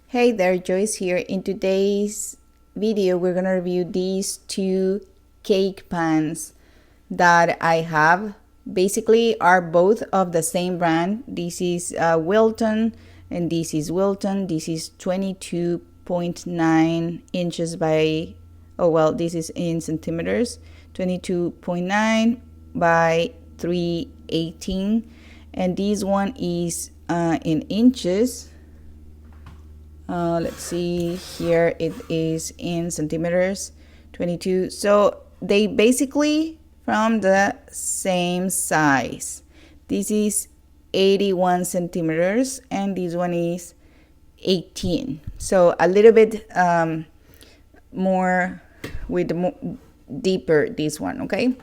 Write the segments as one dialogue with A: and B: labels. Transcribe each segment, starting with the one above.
A: Hey there, Joyce here. In today's video, we're gonna review these two cake pans that I have. Basically, are both of the same brand. This is Wilton, and this is Wilton. This is 22.9 inches by, oh well, this is in centimeters, 22.9 by 318, and this one is in inches. Let's see here, it is in centimeters, 22. So they basically from the same size. This is 81 centimeters and this one is 18. So a little bit more with deeper, this one, okay?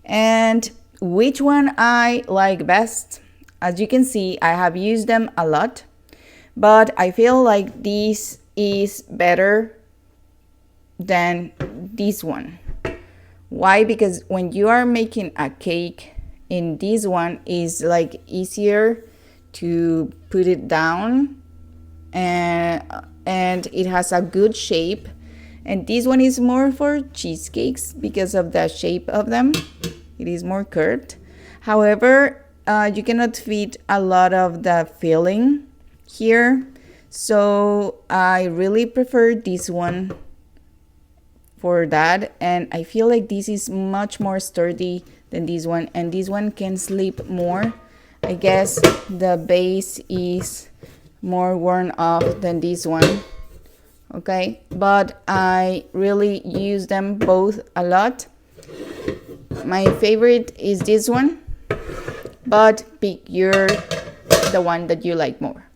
A: And which one I like best? As you can see, I have used them a lot, but I feel like this is better than this one. Why? Because when you are making a cake, in this one is like easier to put it down, and it has a good shape. And this one is more for cheesecakes because of the shape of them. It is more curved. However, you cannot fit a lot of the filling here, so I really prefer this one for that, and I feel like this is much more sturdy than this one, and this one can slip more. I guess the base is more worn off than this one, okay? But I really use them both a lot. My favorite is this one, but pick the one that you like more.